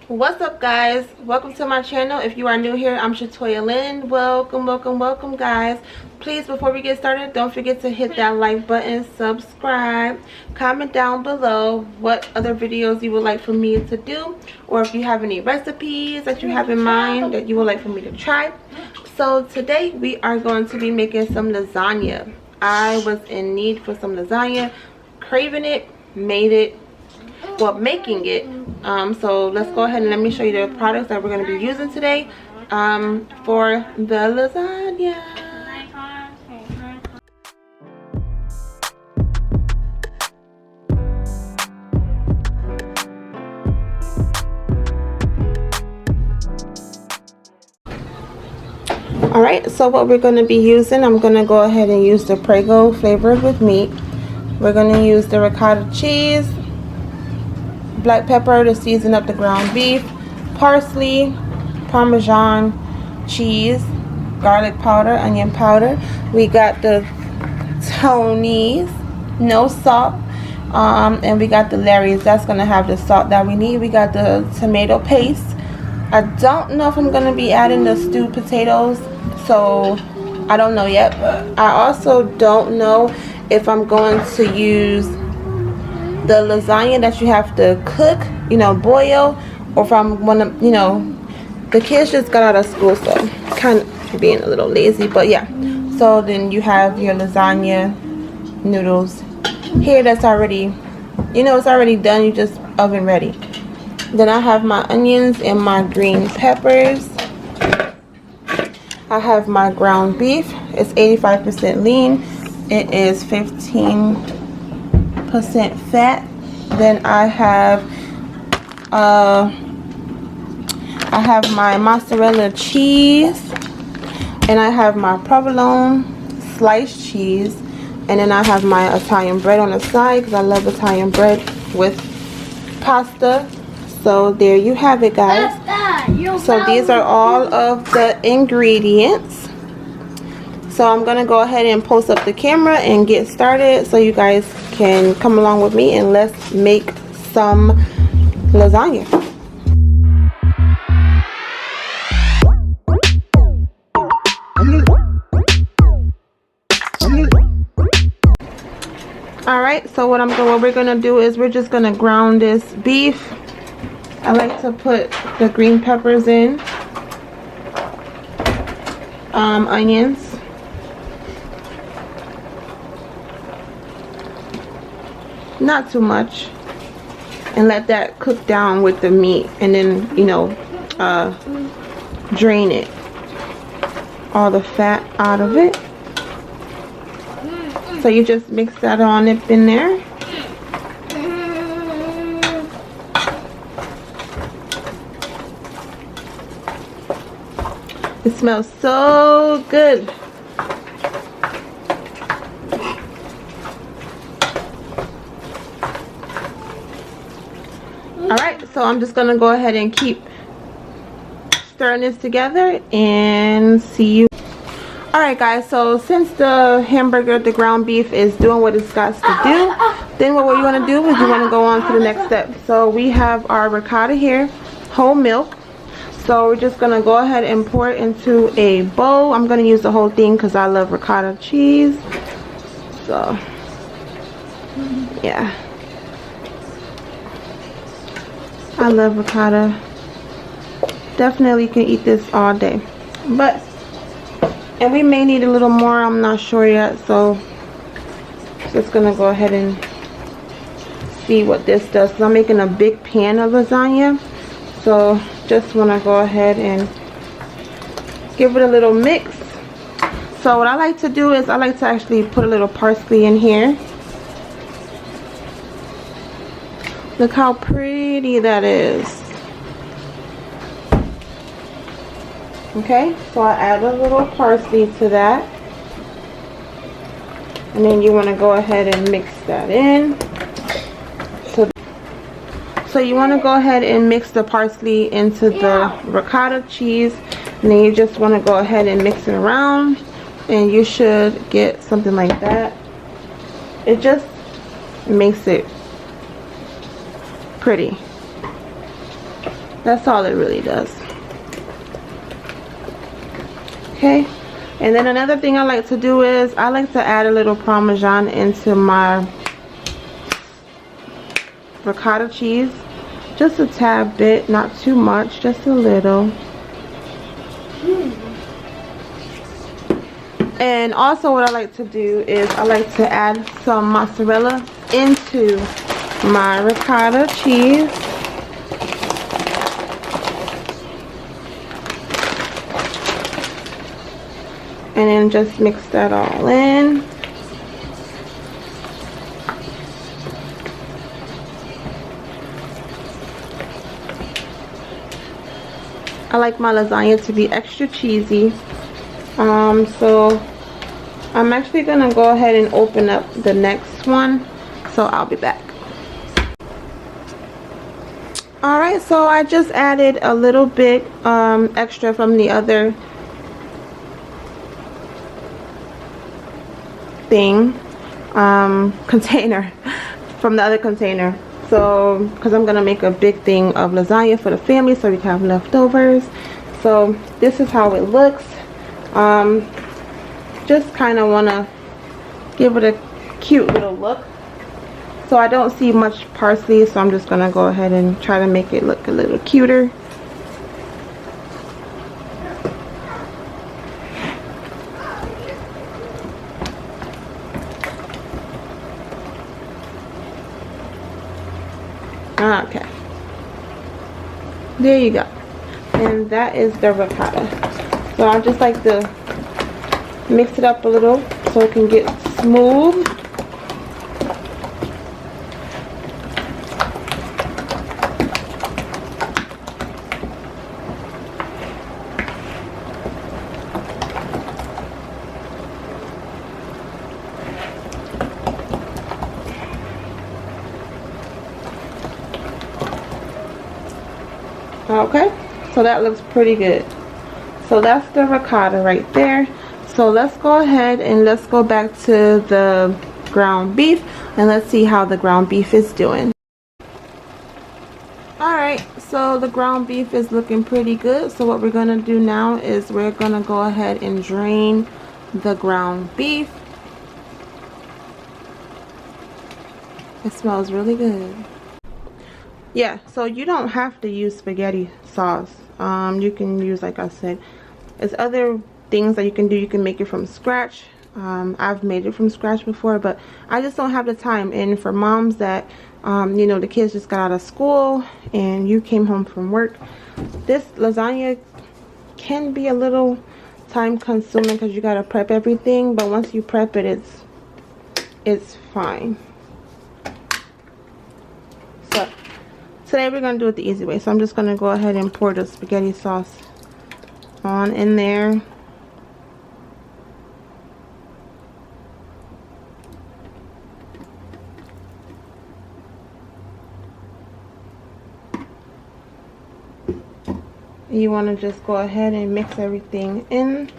What's up, guys? Welcome to my channel. If you are new here, I'm shatoyalynn. Welcome guys. Please, before we get started, don't forget to hit that like button, subscribe, comment down below what other videos you would like for me to do, or if you have any recipes that you have in mind that you would like for me to try. So today we are going to be making some lasagna. I was in need for some lasagna, craving it, making it. So let's go ahead and let me show you the products that we're going to be using today for the lasagna. Alright, so what we're going to be using, I'm going to go ahead and use the Prego flavored with meat. We're going to use the ricotta cheese, black pepper to season up the ground beef, parsley, parmesan cheese, garlic powder, onion powder. We got the Tony's, no salt, and we got the Larry's. That's gonna have the salt that we need. We got the tomato paste. I don't know if I'm gonna be adding the stewed potatoes, so I don't know yet. I also don't know if I'm going to use the lasagna that you have to cook, boil, or if I'm gonna, the kids just got out of school, so kind of being a little lazy, but yeah. So then you have your lasagna noodles here that's already, it's already done. You just oven ready. Then I have my onions and my green peppers. I have my ground beef. It's 85% lean. It is 15% fat. Then I have my mozzarella cheese, and I have my provolone sliced cheese, and then I have my Italian bread on the side because I love Italian bread with pasta. So there you have it, guys. So these are all of the ingredients. So I'm gonna go ahead and post up the camera and get started so you guys can come along with me and let's make some lasagna. Alright, so what we're gonna do is we're just gonna ground this beef. I like to put the green peppers in, onions, not too much, and let that cook down with the meat, and then drain it, all the fat out of it. So you just mix that on up in there. It smells so good. Alright, so I'm just going to go ahead and keep stirring this together and see you. Alright guys, so since the ground beef is doing what it's got to do, then what you want to do is you want to go on to the next step. So we have our ricotta here, whole milk. So we're just going to go ahead and pour it into a bowl. I'm going to use the whole thing because I love ricotta cheese. So, yeah. I love ricotta. Definitely can eat this all day. And we may need a little more. I'm not sure yet. So, just going to go ahead and see what this does. So I'm making a big pan of lasagna. So just want to go ahead and give it a little mix. So what I like to do is I like to actually put a little parsley in here. Look how pretty that is. Okay, so I add a little parsley to that. And then you want to go ahead and mix that in. So you want to go ahead and mix the parsley into the ricotta cheese, and then you just want to go ahead and mix it around, and you should get something like that. It just makes it pretty. That's all it really does. Okay, and then another thing I like to do is I like to add a little Parmesan into my ricotta cheese. Just a tad bit, not too much, just a little. And also what I like to do is I like to add some mozzarella into my ricotta cheese. And then just mix that all in. I like my lasagna to be extra cheesy. So I'm actually gonna go ahead and open up the next one. So I'll be back. Alright, so I just added a little bit extra from the other container, from the other container. So because I'm gonna make a big thing of lasagna for the family so we can have leftovers. So this is how it looks. Just kind of want to give it a cute little look. So I don't see much parsley, so I'm just gonna go ahead and try to make it look a little cuter. Okay, there you go. And that is the ricotta. So I just like to mix it up a little so it can get smooth. Okay, so that looks pretty good. So that's the ricotta right there. So let's go ahead and let's go back to the ground beef and let's see how the ground beef is doing. Alright, so the ground beef is looking pretty good. So what we're going to do now is we're going to go ahead and drain the ground beef. It smells really good. Yeah, so you don't have to use spaghetti sauce. You can use, like I said, there's other things that you can do. You can make it from scratch. I've made it from scratch before, but I just don't have the time. And for moms that you know, the kids just got out of school and you came home from work, this lasagna can be a little time consuming because you got to prep everything, but once you prep it, it's fine. So today we're going to do it the easy way. So I'm just going to go ahead and pour the spaghetti sauce on in there. You want to just go ahead and mix everything in.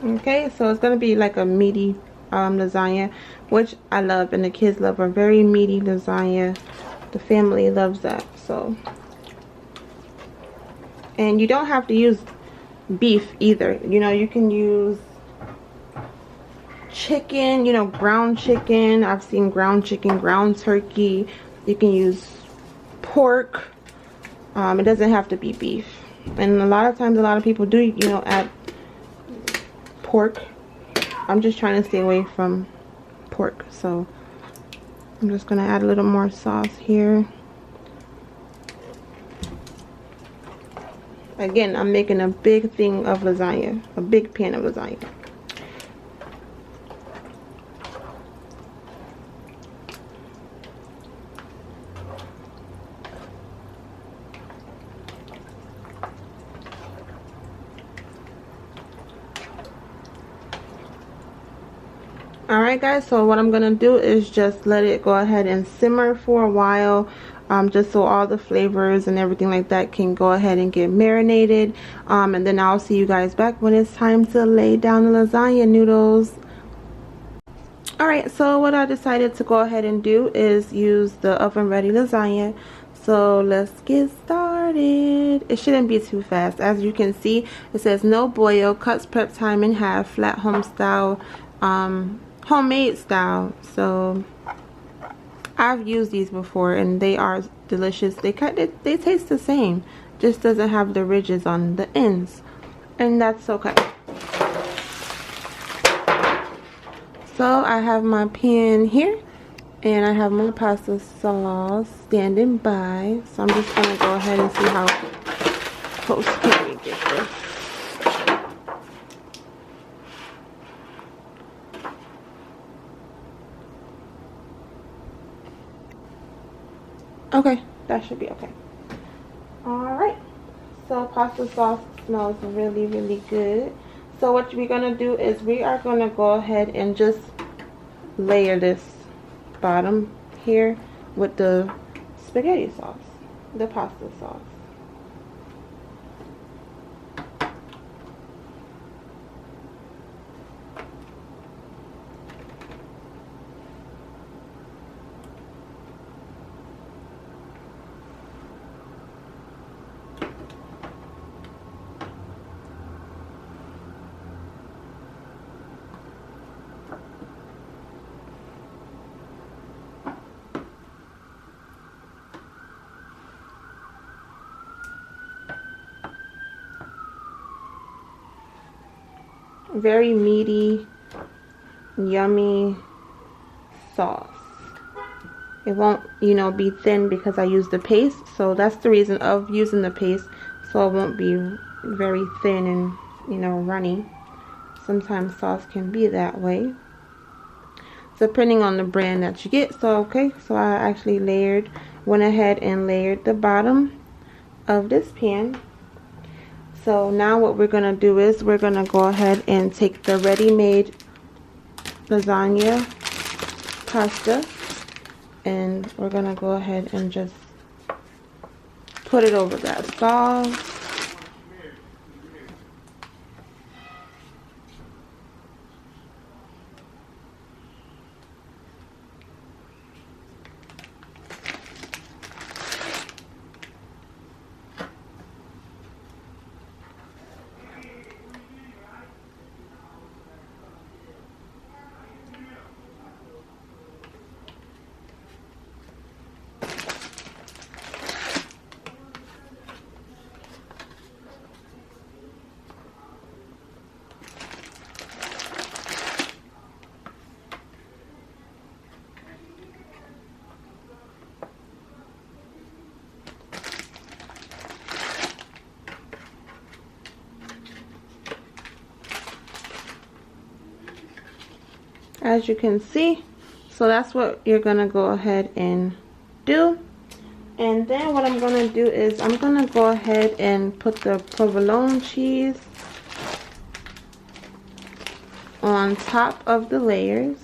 Okay, so it's going to be like a meaty lasagna, which I love, and the kids love a very meaty lasagna. The family loves that. So, and you don't have to use beef either. You know, you can use chicken, you know, ground chicken. I've seen ground chicken, ground turkey. You can use pork. It doesn't have to be beef. And a lot of times, a lot of people do, you know, add pork. I'm just trying to stay away from pork, so I'm just gonna add a little more sauce here. Again, I'm making a big thing of lasagna, a big pan of lasagna. Alright guys, so what I'm going to do is just let it go ahead and simmer for a while, just so all the flavors and everything like that can go ahead and get marinated, and then I'll see you guys back when it's time to lay down the lasagna noodles. Alright, so what I decided to go ahead and do is use the oven ready lasagna. So let's get started. It shouldn't be too fast. As you can see, it says no boil, cuts prep time in half, flat home style, homemade style. So I've used these before and they are delicious. They taste the same, just doesn't have the ridges on the ends, and that's okay. So I have my pan here and I have my pasta sauce standing by. So I'm just gonna go ahead and see how close can we get this. Okay, that should be okay. Alright, so pasta sauce smells really, really good. So what we're going to do is we are going to go ahead and just layer this bottom here with the spaghetti sauce, the pasta sauce. Very meaty, yummy sauce. It won't, be thin because I use the paste. So that's the reason of using the paste. So it won't be very thin and, runny. Sometimes sauce can be that way. So depending on the brand that you get. So okay, so I actually went ahead and layered the bottom of this pan. So now what we're going to do is we're going to go ahead and take the ready-made lasagna pasta and we're going to go ahead and just put it over that sauce. As you can see, so that's what you're gonna go ahead and do. And then what I'm gonna do is I'm gonna go ahead and put the provolone cheese on top of the layers.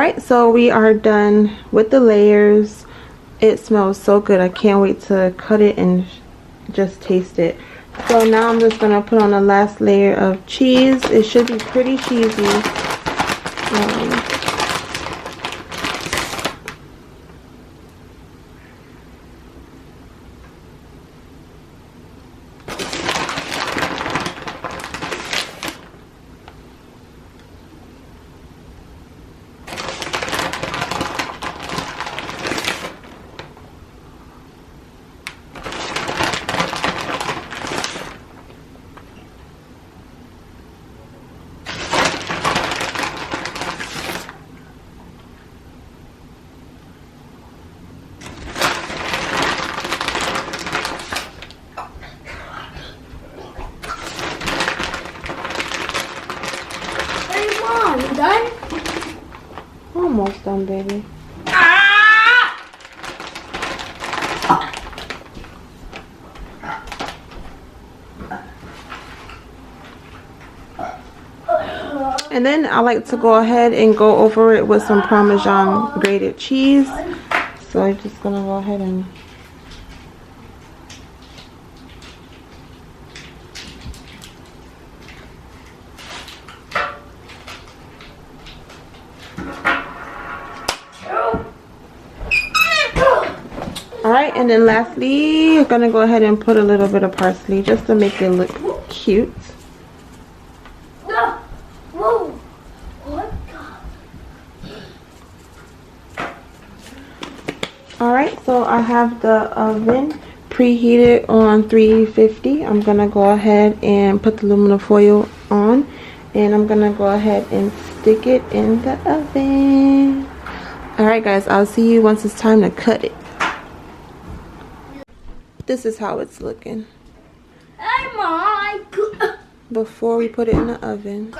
Alright, so we are done with the layers. It smells so good. I can't wait to cut it and just taste it. So now I'm just going to put on the last layer of cheese. It should be pretty cheesy. Done? Almost done, baby. And then I like to go ahead and go over it with some Parmesan grated cheese. So I'm just gonna go ahead and alright, and then lastly, I'm gonna go ahead and put a little bit of parsley just to make it look cute. Alright, so I have the oven preheated on 350. I'm gonna go ahead and put the aluminum foil on, and I'm gonna go ahead and stick it in the oven. Alright guys, I'll see you once it's time to cut it. This is how it's looking before we put it in the oven.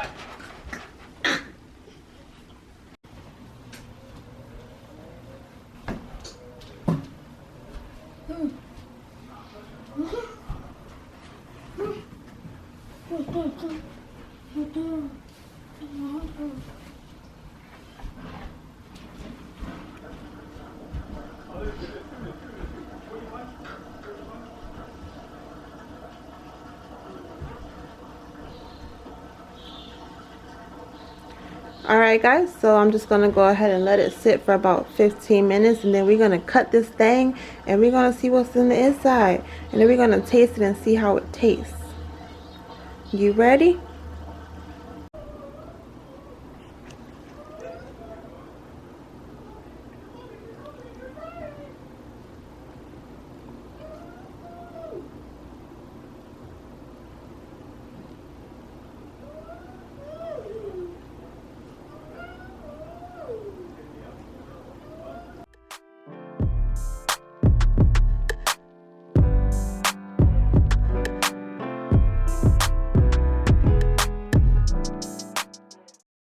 Alright guys, so I'm just going to go ahead and let it sit for about 15 minutes, and then we're going to cut this thing and we're going to see what's in the inside, and then we're going to taste it and see how it tastes. You ready?